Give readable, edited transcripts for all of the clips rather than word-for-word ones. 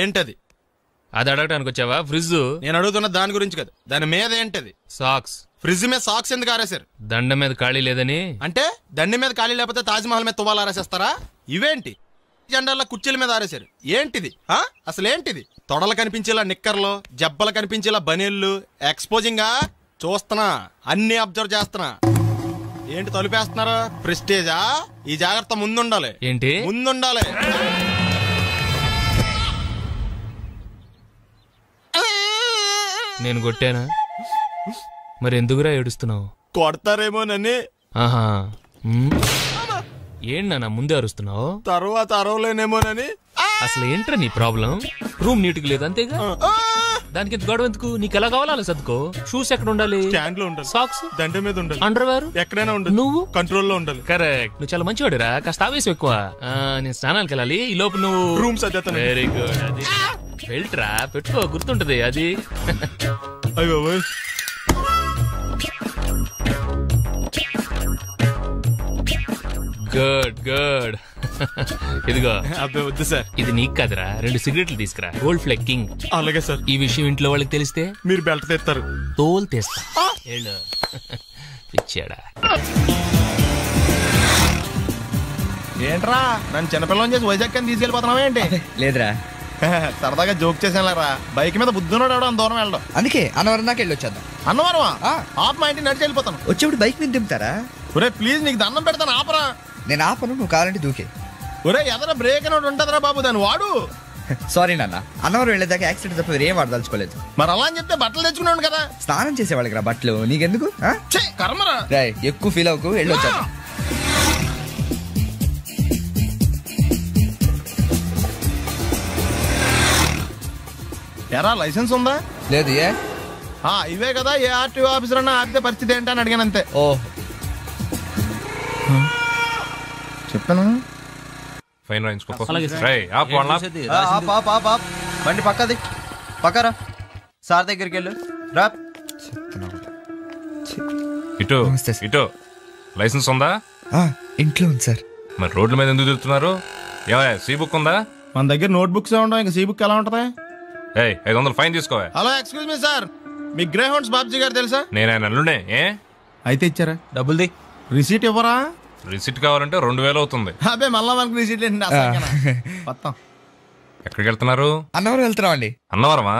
ఏంటది? అది అడగటానికి వచ్చావా? ఫ్రిడ్జ్. నేను అడుగుతున్న దాని గురించి కదా, దాని మీద ఏంటది? సాక్స్. ఫ్రిడ్జ్ మీద సాక్స్ ఎందుకు ఆరేశారు? దండ మీద ఖాళీ లేదని. అంటే దండ మీద ఖాళీ లేకపోతే తాజ్మహల్ మీద తువ్వాలు ఆరేసేస్తారా? ఇవేంటి జెండాల కుర్చీల మీద ఆరేశారు? ఏంటిది అసలు ఏంటిది? తొడలు కనిపించేలా నిక్కర్లు, జబ్బలు కనిపించేలా బనీళ్లు, ఎక్స్పోజింగ్ చూస్తున్నా, అన్ని అబ్జర్వ్ చేస్తున్నా. ఏంటి తలుపేస్తున్నారా? ప్రెస్టేజా? ఈ జాగ్రత్త ముందుండాలి. ఏంటి ముందుండాలి? నేను కొట్టానా? మరి ఎందుకురా ఏడుస్తున్నావు? కొడతారేమోనని. ఆహా, ఏంటన్నా ముందే అరుస్తున్నావు? తర్వాత అరవలేనేమోనని. అసలు ఏంట్రా నీ ప్రాబ్లం? రూమ్ నీట్గా లేదు అంతేగా, దానికి ఎంత గొడవ ఎందుకు? నీకు ఎలా కావాలో అలా సర్దుకో. షూస్ ఎక్కడ ఉండాలి? స్టాండ్ లో ఉండాలి. సాక్స్ దండ మీద ఉండాలి. అండర్వేర్ ఎక్కడైనా ఉండాలి. నువ్వు కంట్రోల్లో ఉండాలి. కరెక్ట్. నువ్వు చాలా మంచివాడురా, కాస్త ఆవేశం ఎక్కువ. నేను స్నానానికి వెళ్ళాలి, ఈ లోపు నువ్వు రూమ్ సర్దేస్తాను. Very good. అది బెల్ట్రా, పెట్టుకో, గుర్తుంటది అది. అయ్యో గుడ్ గుడ్. ఇదిగో. అబ్బాయి వద్దు సార్. ఇది నీకు కాదురా, 2 సిగరెట్లు తీసుకురా. Gold Flake King. అలాగే సార్. ఈ విషయం ఇంట్లో వాళ్ళకి తెలిస్తే మీరు బెల్ట్ తెస్తారు. తోలు తెస్తా. పిచ్చాడా? ఏంట్రా నన్ను చిన్నపిల్లని చేసి వైజాగ్ అని తీసుకెళ్ళిపోతున్నావా ఏంటి? లేదురా, సరదాగా జోక్ చేసానులేరా. బైక్ మీద బుద్ధున్నాడు అంత దూరం వెళ్ళడం. అందుకే అన్నవరం దాకా వెళ్ళి వచ్చేద్దాం. అన్నవరమా? ఆప్ మా ఇంటికి నడిచి వెళ్ళిపోతాను. వచ్చేప్పుడు బైక్ మీద దింపుతారా? ఒరే ప్లీజ్, నీకు దండం పెడతాను, ఆపరా. నేను ఆపను, నువ్వు కావాలంటే దూకే. ఒరే ఎదర బ్రేక్ అని ఉంటదిరా బాబు, దాన్ని వాడు. సారీ నాన్న, అన్నవరం వెళ్ళేదాకా యాక్సిడెంట్ తప్ప వేరేం వాడదలుచుకోలేదు. మరి అలా అని చెప్తే బట్టలు తెచ్చుకున్నాను కదా. స్నానం చేసేవాళ్ళకి రా బట్టలు, నీకెందుకు? కర్మరా. ఎక్కువ ఫీల్ అవ్వకు, వెళ్ళి వచ్చేద్దాం. ఎరా లైసెన్స్ ఉందా? లేదు. ఏ ఇవే కదా, ఏ ఆర్టీఓ ఆఫీసర్ అన్నా ఆపితే పరిస్థితి ఏంటని అడిగాను అంతే. ఓ చెప్పాను. ఫైన్ బండి పక్కది, పక్కరా. సార్ దగ్గరికి వెళ్ళు రా. ఇటు ఇటు. లైసెన్స్ ఉందా? ఇంట్లో ఉంది సార్. మరి రోడ్ల మీద ఎందుకు తిరుగుతున్నారు? ఏమయ్యా, సీ బుక్ ఉందా? మన దగ్గర నోట్ బుక్స్ ఉండవు, ఇంకా సీ బుక్ ఎలా ఉంటది? 500 ఫైన్ తీసుకోవా. హలో ఎక్స్క్యూజ్ మీ సార్, మీ గ్రే హౌండ్స్ బాబ్జీ గారు తెలుసా? నేను ఆయన అల్లుడే. అయితే ఇచ్చారా? డబ్బుల్ది. రిసీట్ ఇవ్వరా? రిసిట్ కావాలంటే 2000 అవుతుంది. అబ్బే మళ్ళా మనకు రిసీట్ ఏంటి? ఎక్కడికి వెళ్తున్నారు? అన్నవరం వెళ్తున్నాం అండి. అన్నవరమా?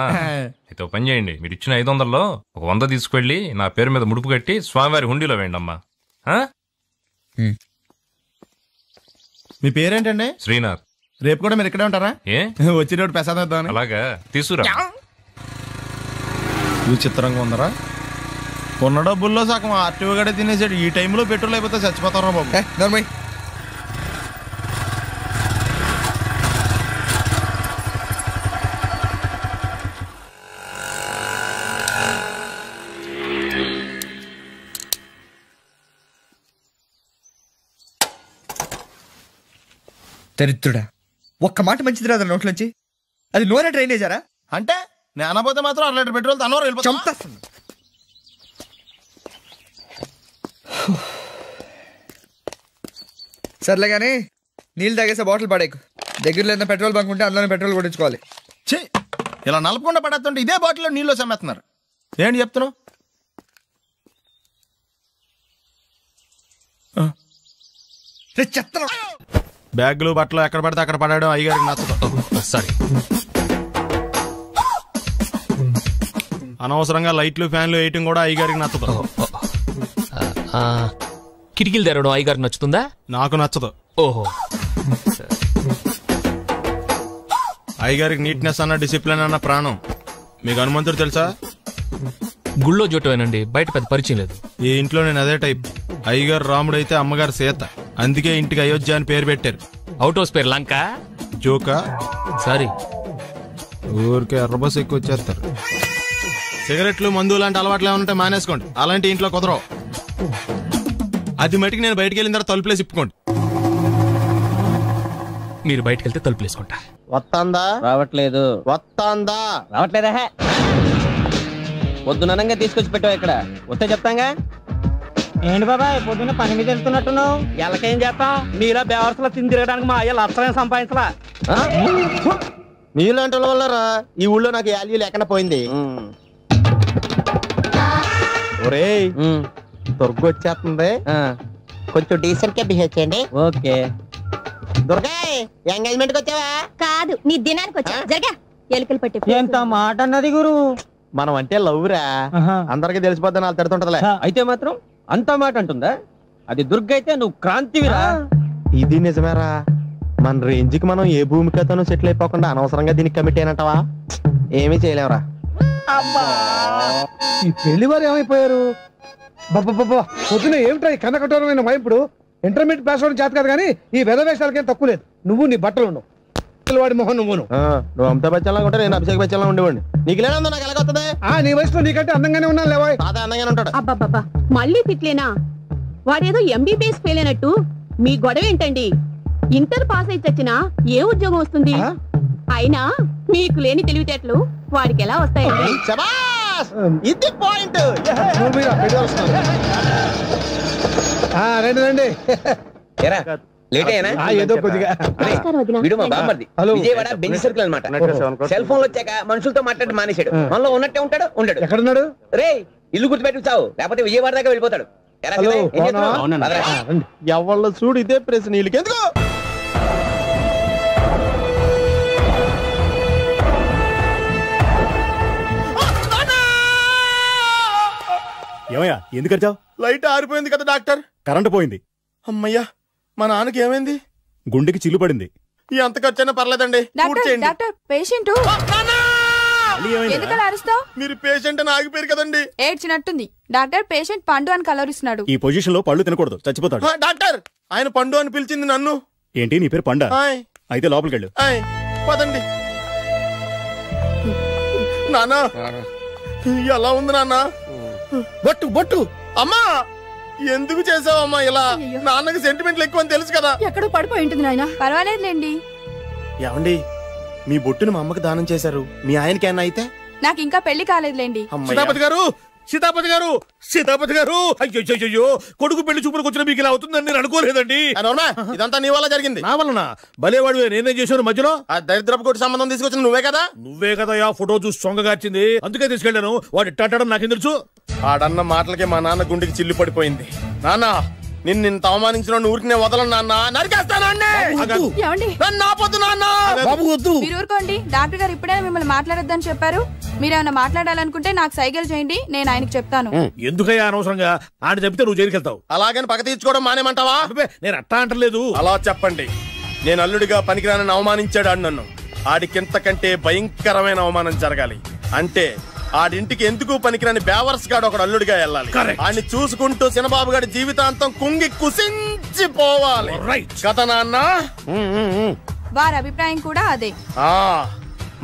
అయితే ఒక పని చేయండి, మీరు ఇచ్చిన 500లో ఒక 100 తీసుకెళ్లి నా పేరు మీద ముడుపు కట్టి స్వామివారి హుండీలో వేయండి అమ్మా. మీ పేరేంటండి? శ్రీనాథ్. రేపు కూడా మీరు ఇక్కడే ఉంటారా? వచ్చేటప్పుడు ప్రసాదం. అలాగా, తీసుకురా. విచిత్రంగా ఉందరా, ఉన్న డబ్బుల్లో సగం ఆర్టీఓ గడే తినేసాడు. ఈ టైంలో పెట్రోల్ అయిపోతే చచ్చిపోతారా బాబు. దరిద్రుడా, ఒక్క మాట మంచిది రాదు నోట్లోంచి. అది నూనె డ్రైనేజారా? అంటే నేను అనబోతే మాత్రం 1 లీటర్ పెట్రోల్ తనవరం వెళ్ళిపోతా. సర్లే కానీ నీళ్ళు తాగేసే బాటిల్ పడేకు. దగ్గరలో ఏదైనా పెట్రోల్ బంక్ ఉంటే అందులోనే పెట్రోల్ కొట్టించుకోవాలి. ఇలా నలపకుండా పడేస్తుంటే ఇదే బాటిల్లో నీళ్ళు సమ్మేస్తున్నారు. ఏంటి చెప్తున్నావు? చెత్త బ్యాగులు బట్టలు ఎక్కడ పడితే అక్కడ పడడం అయ్యగారికి నచ్చదు. సారీ. అనవసరంగా లైట్లు ఫ్యాన్లు వేయటం కూడా అయ్యగారికి నచ్చదు. కిటికీలు తెరవడం అయ్యగారికి నచ్చుతుందా? నాకు నచ్చదు. ఓహో. అయ్యగారికి నీట్నెస్ అన్న డిసిప్లిన్ అన్న ప్రాణం. మీకు హనుమంతుడు తెలుసా? గుళ్ళో జోటమేనండి, బయట పెద్ద పరిచయం లేదు. ఈ ఇంట్లో నేను అదే టైప్. అయ్యగారు రాముడు అయితే అమ్మగారు సీత. అందుకే ఇంటికి అయోధ్య అని పేరు పెట్టారు. అవుట్ హౌస్ పేరు లంక. జోకా? సారీ, ఊరికే ఎర్రబస్ ఎక్కువ వచ్చేస్తారు. సిగరెట్లు మందు లాంటి అలవాట్లు ఏమంటే మానేసుకోండి. అలాంటి ఇంట్లో కుదరవు. అది మటుకు నేను బయటకు వెళ్ళిన తర్వాత తలుపులేసి ఇప్పుకోండి. మీరు బయటకు వెళ్తే తలుపులు వేసుకుంటా. వస్తాందా? రావట్లేదు. వస్తాందా? రావట్లేదా? పొద్దుననంగా తీసుకొచ్చి పెట్టావు ఇక్కడ వస్తే చెప్తాంగా. ఏంటి బాబాయ్ పొద్దున్న పని మీద వెళ్తున్నట్టున్నావు? ఎలాకేం చేస్తాం, మీలా బేవర్సలో తిని తిరగడానికి మా అయ్య లక్షణం సంపాదించలా. మీలాంటి వాళ్ళ వల్లరా ఈ ఊళ్ళో నాకు వాల్యూ లేకుండా పోయింది. ఒరేయ్ దుర్గ వచ్చేస్తుంది, కొంచెం డీసెంట్ గా బిహేవ్ చేయండి. ఓకే. దుర్గా ఎంగేజ్మెంట్ కి వచ్చావా? కాదు, నీ దినానికి వచ్చా. జరగా ఎలుకలు పట్టి. ఎంత మాట అన్నది గురు. మనం అంటే లవ్ రా, అందరికి తెలిసిపోద్దని వాళ్ళు తిడుతుంటదిలే. అయితే మాత్రం అంత మాట అంటుందా? అది దుర్గ అయితే నువ్వు క్రాంతివిరా. ఇది నిజమేరా, మన రేంజ్ కి మనం ఏ భూమికతోనూ సెటిల్ అయిపోకుండా అనవసరంగా దీనికి కమిట్ అయినట్టవా? ఏమీ చేయలేవురా. ఈ పెళ్లి వారు ఏమైపోయారు? బాబా పొద్దున ఏమిటా ఈ కన్నకఠోరమైన వైపుడు? ఇంటర్మీడియట్ పాస్ అవడం చేత కాదు కానీ ఈ వెధవేషాలకేం తక్కువ లేదు. నువ్వు నీ బట్టలు ఉన్నావు, వాడి మొహం నువ్వును. నువ్వు అమితాబ్ బచ్చన్ లాగా ఉంటే నేను అభిషేక్ బచ్చన్ లాగా ఉండేవాడిని. నీకు లేనందో నాకు ఎలాగొస్తుంది? నీ వయసులో నీకంటే అందంగానే ఉన్నాను లేవా? తాత అందంగానే ఉంటాడు. అబ్బాబ్బా మళ్ళీ తిట్లేనా? వాడేదో ఎంబీబీఎస్ ఫెయిల్ అయినట్టు మీ గొడవ ఏంటండి? ఇంటర్ పాస్ అయితే వచ్చినా ఏ ఉద్యోగం వస్తుంది? అయినా మీకు లేని తెలివితేటలు వాడికి ఎలా వస్తాయండి? ఇది పాయింట్. రండి రండి. ఏదో కొద్దిగా విజయవాడ బెంచ్ సర్కిల్ అనమాట. సెల్ ఫోన్ వచ్చాక మనుషులతో మాట్లాడి మానేశాడు. మనలో ఉన్నట్టే ఉంటాడు. ఉండడు. ఎక్కడున్నాడు? రే ఇల్లు గుర్తుపెట్టి చావు, లేకపోతే విజయవాడ దాకా వెళ్ళిపోతాడు. ఎవళ్ళ చూడు ఇదే ప్రశ్న. వీళ్ళకి ఎందుకు? ఏమయ్యా ఎందుకు వచ్చావు? లైట్ ఆరిపోయింది కదా డాక్టర్. కరెంటు పోయింది. అమ్మయ్యా, మా నాన్నకి ఏమైంది? గుండెకి చిల్లు పడింది. ఎంత ఖర్చైనా పర్లేదండి. పేషెంట్ మీరు పేషెంట్ అని ఆగిపోయారు కదండి. ఏడ్చినట్టుంది. డాక్టర్ పేషెంట్ పండు అని కలవరిస్తున్నాడు. ఈ పొజిషన్ లో పళ్ళు తినకూడదు, చచ్చిపోతాడు. డాక్టర్ ఆయన పండు అని పిలిచింది నన్ను. ఏంటి నీ పేరు పండా? అయితే లోపలికి వెళ్ళు. పదండి. నాన్న ఎలా ఉంది నాన్న? బొట్టు బొట్టు. అమ్మా ఎందుకు చేసావమ్మా ఇలా? నాన్నకి సెంటిమెంట్లు ఎక్కువ అని తెలుసు కదా. ఎక్కడో పడిపోయి ఉంటుంది నాయన. పర్వాలేదులేండి. ఏమండి మీ బొట్టుని మా అమ్మకి దానం చేశారు, మీ ఆయనకి ఏమన్నా అయితే? నాకు ఇంకా పెళ్లి కాలేదులేండి. సీతాపతి గారు, సీతాపతి గారు, సీతాపతి గారు. అయ్యో కొడుకు పెళ్లి చూపులకు వచ్చిన మీకు ఇలా అవుతుందని నేను అనుకోలేదండి. ఇదంతా నీ వల్ల జరిగింది. నా వలన? భలేవాడు, నేనేం చేశాను మధ్యలో? ఆ దరిద్రపు కొట్టి సంబంధం తీసుకొచ్చిన నువ్వే కదా. నువ్వే కదా ఆ ఫోటో చూసి సొంగగార్చింది, అందుకే తీసుకెళ్లాను. వాడు ఇట్టాడడం నాకేం తెలుసు? ఆడన్న మాటలకి మా నాన్న గుండెకి చిల్లు పడిపోయింది. నాన్న నిన్ను ఇంత అవమానించిన ఊరికి వదలను నాన్న, నరికేస్తాను. మీరు ఊరుకోండి. డాక్టర్ గారు ఇప్పుడే మిమ్మల్ని మాట్లాడొద్దని చెప్పారు. మీరేమైనా మాట్లాడాలనుకుంటే నాకు సైగలు చేయండి, నేను ఆయనకు చెప్తాను. ఎందుకయ్యా అనవసరంగా ఆయన చెప్తే నువ్వు జైలుకి వెళ్తావు. అలాగని పక్క తీర్చుకోవడం మానేమంటావా? నేను అట్టా అంటలేదు. అలా చెప్పండి. నేను అల్లుడిగా పనికిరానని అవమానించాడు ఆడు నన్ను. ఆడికింతకంటే భయంకరమైన అవమానం జరగాలి. అంటే ఆడింటికి ఎందుకు పనికిరాని బేవర్స్ గాడు ఒకడు అల్లుడిగా వెళ్ళాలి. ఆడిని చూసుకుంటూ చిన్నబాబు గారి జీవితాంతం కుంగి కుసించిపోవాలి కదా నాన్న. వారి అభిప్రాయం కూడా అదే.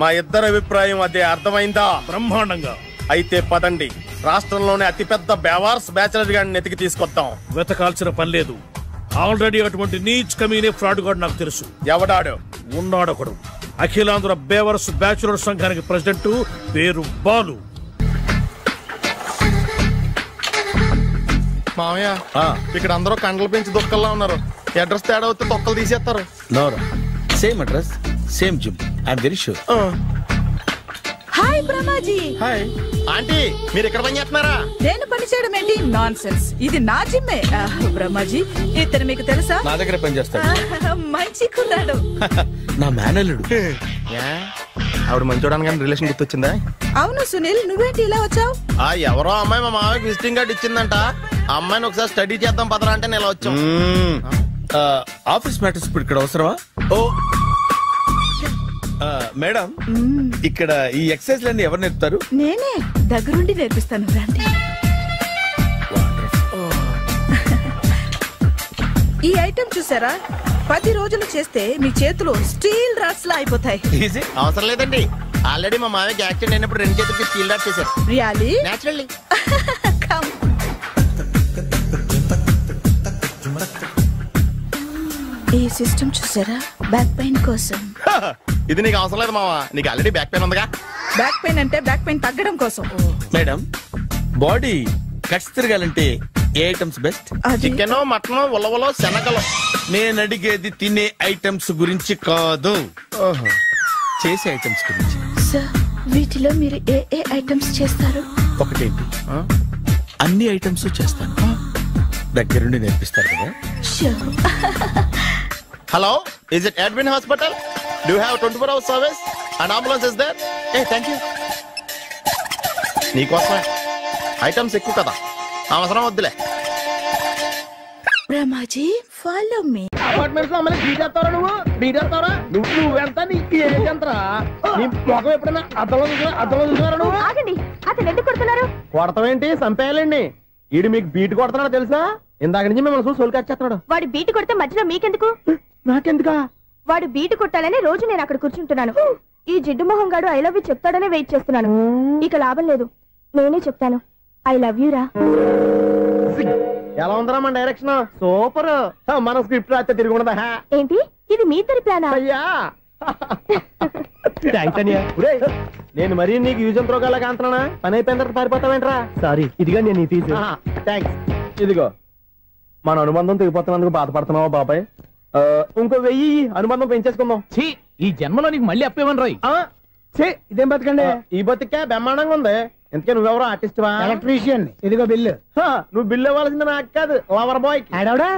మా ఇద్దరి అభిప్రాయం అదే. అర్థమైందా? బ్రహ్మాండంగా. అయితే పదండి, రాష్ట్రంలోనే అతిపెద్ద బేవార్స్ బ్యాచిలర్ గాడిని ఎతికి తీసుకొద్దాం. వెతకాల్సిన పని లేదు. ఆల్రెడీ అటువంటి నీచ్ కమీనే ఫ్రాడ్ గాడు నాకు తెలుసు. ఎవడాడు? ఉన్నాడొకడు. అఖిలాంధ్ర బేవర్స్ బ్యాచులర్ సంఘానికి ప్రెసిడెంట్, పేరు బాలు. మామయ్య ఇక్కడ అందరూ కండలు పెంచి దుక్కల్లా ఉన్నారు. అడ్రస్ తేడా వస్తే తొక్కలు తీసేస్తారు. Same address, same gym. I'm very sure. Hi Brahmaji. Hi aunty, మీరు ఇక్కడ పని చేస్తున్నారా? నేను పని చేయడం ఏంటి? Non sense. ఇది నా జిమ్మే. బ్రహ్మాజీ ఇతను మీకు తెలుసా? నా దగ్గర పని చేస్తాడు. మంచి కుర్రాడు. నా మేనల్లుడు. ఆవిడ మంచి చూడడానికి రిలేషన్ గుర్తొచ్చిందా? అవును సునీల్, నువ్వేంటి ఇలా వచ్చావు? ఎవరో అమ్మాయి మా మామయ్యకి విజిటింగ్ కార్డు ఇచ్చిందంట. ఆ అమ్మాయిని ఒకసారి స్టడీ చేద్దాం పదరా అంటే నేను ఇలా వచ్చాం. ఆఫీస్ మ్యాటర్స్ ఇప్పుడు ఇక్కడ అవసరమా? ఓ మేడం, ఇక్కడ ఈ ఎక్సర్సైజ్ లన్నీ ఎవరు నేర్పుతారు? నేనే దగ్గరుండి నేర్పిస్తాను. రండి. ఈ ఐటమ్ చూసారా? 10 రోజులు చేస్తే మీ చేతులు స్టీల్ రాట్స్ లా అయిపోతాయి. అవసరం లేదండి, ఆల్రెడీ మా మామయ్యకి యాక్సిడెంట్ అయినప్పుడు 2 చేతులకి స్టీల్ రాట్ చేశారు. రియల్లీ? నేచురల్లీ. ఈ సిస్టమ్ చూసారా? బ్యాక్ పెయిన్ కోసం. ఇది నీకు అవసరం లేదు మావా, నీకు ఆల్రెడీ బ్యాక్ పెయిన్ ఉందిగా. బ్యాక్ పెయిన్ అంటే బ్యాక్ పెయిన్ తగ్గడం కోసం. మేడం బాడీ కట్స్ తిరగాలంటే ఏ ఐటమ్స్ బెస్ట్? చికెన్, మటన్, ఉలవలో, శనగలు. నేను అడిగేది తినే ఐటమ్స్ గురించి కాదు, చేసే ఐటమ్స్ గురించి. సార్ వీటిలో మీరు ఏ ఏ ఐటమ్స్ చేస్తారు? ఒకటేంటి, అన్ని ఐటమ్స్ చేస్తాను. దగ్గరుండి నేర్పిస్తారు కదా. Hello, is it admin hospital? Do have 24 hours service and ambulance is there? Thank you. నీకోసమే ఐటమ్స్ ఎక్కువ కదా, అవసరం వద్దులే. Ramaji follow me. అపార్ట్మెంట్స్ లో అమ్మని బీటేస్తారా నువ్వెంత నీకు ఏంటంతరా? నీ మొఖం ఎప్పుడైనా అద్దంలో చూసారా నువ్వు? ఆగండి, అతను ఎందుకు కొడుతున్నారు? కొడతావేంటి? చంపేయాలండి. ఈడు మీకు బీట్ కొడుతున్నాడు తెలుసా? ఇందాక నుంచి మిమ్మల్ని చూసి సోల్ కచ్చేస్తున్నాడు. వాడు బీటు కొడితే మధ్యలో మీకెందుకు? నాకెందుకా? వాడు బీటు కొట్టాలని రోజు నేను అక్కడ కూర్చుంటున్నాను. ఈ జిడ్డు మొహం గాడు ఐ లవ్ యూ చెప్తాడనే వెయిట్ చేస్తున్నాను. ఇక లాభం లేదు, నేనే చెప్తాను ఐ లవ్ యూ రా. ఎలా ఉందరా మన డైరెక్షన్? సూపర్. మన స్క్రిప్ట్ రాస్తే తిరిగి ఉండదా? ఏంటి ఇది మీ ఇద్దరి ప్లానా? అయ్యా నేను మరీ నీకు యూజ్ ఎంతో గల కాంతనా? పని అయిపోయిన తర్వాత పారిపోతావేంట్రా? సారీ, ఇదిగా నేను తీసి. థ్యాంక్స్. ఇదిగో మన అనుబంధం తెగిపోతున్నందుకు బాధపడుతున్నావా బాబాయ్? ఇంకో 1000 అనుబంధం పెంచేసుకుందాం. ఈ జన్మలో నీకు మళ్ళీ అప్పేమని రాయి. ఇదేం బతకండి? ఈ బతికే బ్రహ్మాండంగా ఉంది. ఎందుకే నువ్వెవరో ఆర్టిస్ట్ వా? ఎలక్ట్రీషియన్. ఇదిగో బిల్లు. నువ్వు బిల్లు ఇవ్వాల్సింది నాకు కాదు, లవర్ బాయ్. ఆడవడా?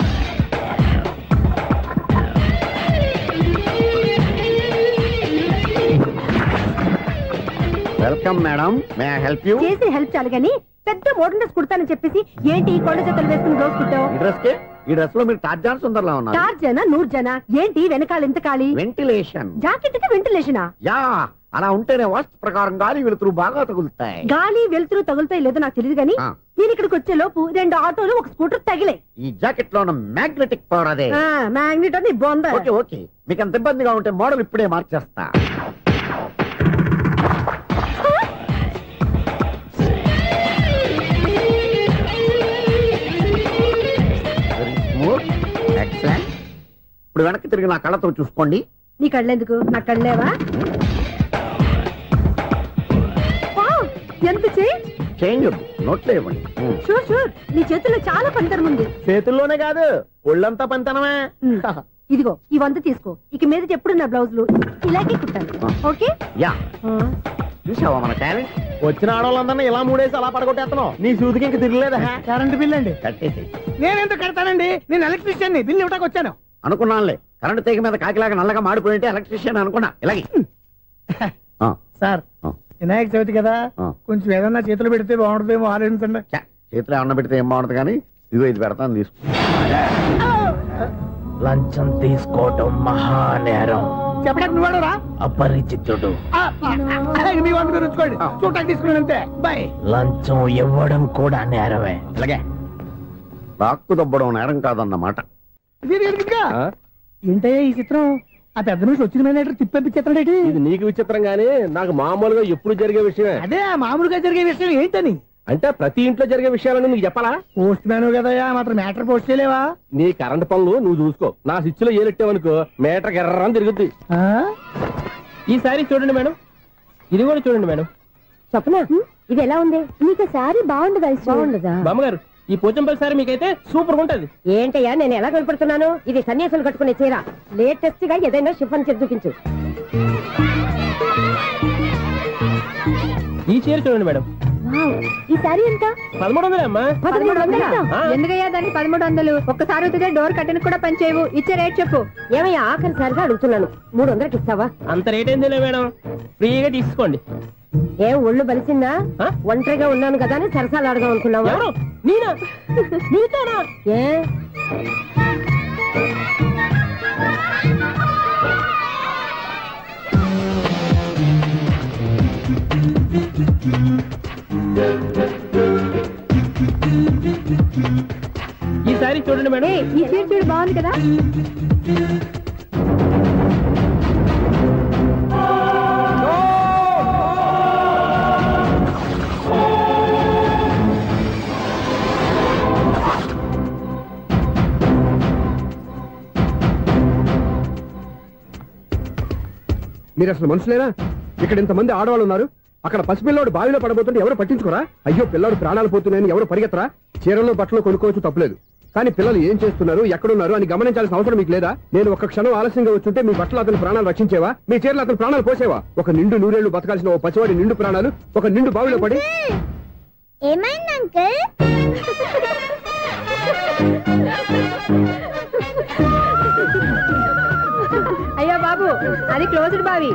Welcome madam, may I help you? చేసి హెల్ప్ చాలు గానీ పెద్ద మోడల్ డ్రెస్ కుడతానని చెప్పేసి ఏంటి ఈ కొండ జతలు వేసుకుని రోజు కుట్టావు? ఈ డ్రెస్ లో మీరు టార్జాన్ సుందర్లా ఉన్నారు. టార్జనా నూర్జనా? ఏంటి వెనకాల ఎంత ఖాళీ? వెంటిలేషన్. జాకెట్ కి వెంటిలేషనా? యా, అలా ఉంటేనే వాస్తు ప్రకారం గాలి వెలుతురు బాగా తగులుతాయి. గాలి వెలుతురు తగులుతాయి లేదో నాకు తెలియదు గానీ నేను ఇక్కడికి వచ్చే లోపు 2 ఆటోలు ఒక స్కూటర్ తగిలే. ఈ జాకెట్ లో ఉన్న మ్యాగ్నెటిక్ పవర్ అదే. మ్యాగ్నెట్ అని బొంద. ఓకే ఓకే, మీకు అంత ఇబ్బందిగా ఉంటే మోడల్ ఇప్పుడే మార్చేస్తా. ఇప్పుడు వెనక్కి తిరిగి నా కళ్ళతో చూసుకోండి. నీ కళ్ళెందుకు? నా కళ్ళేవా? ఎంత చేంజ్ నోట్లో ఇవ్వండి. షూర్ షూర్, నీ చేతుల్లో చాలా పంతరం ఉంది. చేతుల్లోనే కాదు, ఒళ్ళంతా పంతనమే. ఇదిగో ఈ 100 తీసుకో. ఇక మీద ఎప్పుడు నా బ్లౌజులు ఇలాగే కుట్టాను. ఓకే? యా. చూసావా మన టాలెంట్? వచ్చిన ఆడవాళ్ళందరినీ ఇలా మూడేసి అలా పడగొట్టేస్తున్నావు. నీ సూదికి ఇంక తిరగలేదా? కరెంట్ బిల్ అండి. కట్టేసి. నేనెంత కడతానండి? నేను ఎలక్ట్రీషియన్ ని. బిల్లు ఇవ్వడానికి వచ్చాను. అనుకున్నానులే, కరెంట్ తీగ మీద కాకిలాగా నల్లగా మాడిపోయింటే ఎలక్ట్రీషియన్ అనుకున్నా. ఇలాగే సార్, వినాయక చవితి కదా, కొంచెం ఏదన్నా చేతులు పెడితే బాగుంటుందేమో ఆలోచించండి. చేతులు ఏమన్నా పెడితే ఏం బాగుంటుంది కానీ ఇదిగో ఇది పెడతాను, తీసుకో. లంచం తీసుకోవటం మహానేరం. చెప్పడానికి నువ్వాడరా? అపరిచితుడు. మీ వంట మీరు ఉంచుకోండి, చూడటానికి తీసుకున్నాను అంతే. బాయ్. లంచం ఇవ్వడం కూడా నేరమే. అలాగే రాక్కు దబ్బడం నేరం కాదన్నమాట. ఏంటయ్యా ఈ చిత్రం? ఆ పెద్ద మనిషి వచ్చిన మేనేటర్ తిప్పించేస్తాడేటి? ఇది నీకు విచిత్రం గానీ నాకు మామూలుగా ఎప్పుడు జరిగే విషయమే. అదే మామూలుగా జరిగే విషయం ఏంటని? అంటే ప్రతి ఇంట్లో జరిగే విషయాలని నీకు చెప్పాలా? పోస్ట్ మ్యాన్ కదయ్యా, మాత్రం మ్యాటర్ పోస్ట్ చేయలేవా? నీ కరెంట్ పనులు నువ్వు చూసుకో. నా స్విచ్ లో ఏలెట్టావనుకో మేటర్ ఎర్రని తిరుగుద్ది. ఈసారి చూడండి మేడం, ఇది కూడా చూడండి మేడం. చెప్పనా? ఇది ఎలా ఉంది? నీకు సారీ బాగుండదా? బాగుండదా బామ్మగారు? ఈ పోచంపల్లి సారీ మీకైతే సూపర్ ఉంటది. ఏంటయ్యా నేను ఎలా కనపడుతున్నాను? ఇది సన్యాసులు కట్టుకునే చీర. లేటెస్ట్ గా ఏదైనా షిఫన్ చేసి చూపించు. ఈ చీర చూడండి మేడం. ఈ సారీ ఎంత? 1300 అమ్మా. 1300? ఎందుకయ్యా దానికి 1300? ఒక్కసారి అవుతుందే డోర్ కట్టెన్ కూడా పనిచేయవు. ఇచ్చే రేట్ చెప్పు. ఏమయ్యా ఆఖరిసారిగా అడుగుతున్నాను, 300కి ఇస్తావా? అంత రేట్ ఏందిలే మేడం, ఫ్రీగా తీసుకోండి. ఏం ఒళ్ళు బలిసిందా? ఒంటరిగా ఉన్నాను కదా అని సరసాలు అడదాం అనుకున్నావా? నేనా? నీతోనా? ఏ ఈ సారీ చూడండి మేడం. ఈ చీర చూడు, బాగుంది కదా? మీరు అసలు మనుషులేనా? ఇక్కడ ఇంతమంది ఆడవాళ్ళు ఉన్నారు, అక్కడ పసిపిల్లాడు బావిలో పడబోతుంటే ఎవరు పట్టించుకోరా? అయ్యో పిల్లాడు ప్రాణాలు పోతున్నాయని ఎవరు పరిగెత్తరా? చీరలు బట్టలు కొనుక్కోవచ్చు తప్పలేదు, కానీ పిల్లలు ఏం చేస్తున్నారు ఎక్కడున్నారు అని గమనించాల్సిన అవసరం మీకు లేదా? నేను ఒక్క క్షణం ఆలస్యంగా వచ్చుంటే మీ బట్టలు అతని ప్రాణాలు రక్షించేవా? మీ చీరలు అతని ప్రాణాలు పోసేవా? ఒక నిండు నూరేళ్లు బతకాల్సిన ఓ పసివాడి నిండు ప్రాణాలు ఒక నిండు బావిలో పడి. ఏమైంది అంకుల్? అయ్యో బాబు, అది క్లోజ్డ్ బావి,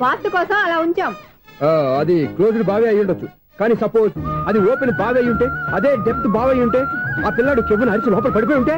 వాస్తు కోసం అలా ఉంచాం. అది క్లోజ్డ్ బావి అయి ఉండొచ్చు, కానీ సపోజ్ అది ఓపెన్ బావి అయి ఉంటే, అదే డెప్త్ బావి అయి ఉంటే, ఆ పిల్లాడు కెవ్వును అరిచి లోపల పడిపోయి ఉంటే